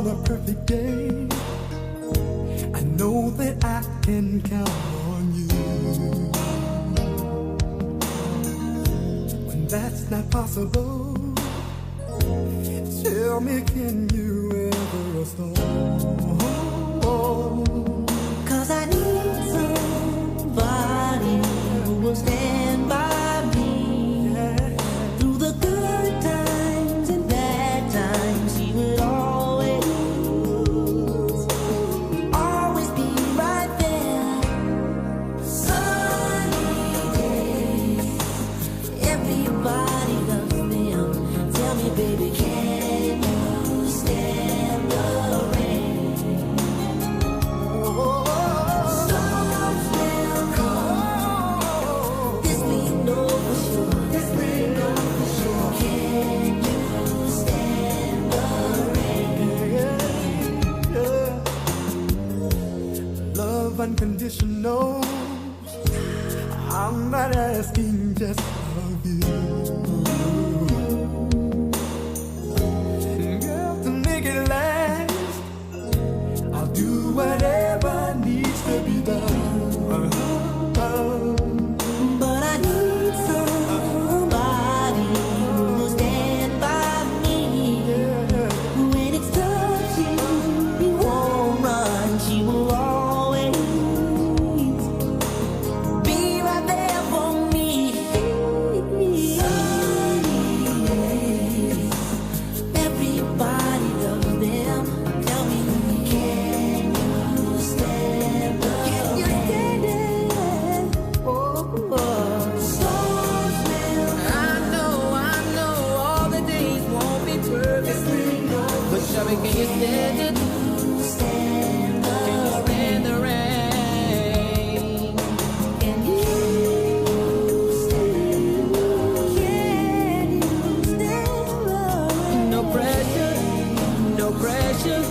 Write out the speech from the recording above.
on a perfect day, I know that I can count on you. When that's not possible, tell me, can you ever restore? 'Cause I need somebody who will stand by me, yeah, through the good times and bad times. She would always be right there. Sunny days, everybody loves them. Tell me, baby, can you stand the rain? Storms will come, this we know for sure. Can you stand the rain? Love unconditional. I'm not asking just of you. Girl, to make it last, I'll do whatever needs to be done. But I need somebody who will stand by me. When it's tough, she won't run. She will always be right there for me. Everybody loves them. Tell me, can you stand up? Can you stand it? Storms will I know all the days won't be perfect. But Shabby, can you stand it? Stand up. Can you stand the rain? Can you stand? Can you stand the rain? No pressure, no pressure.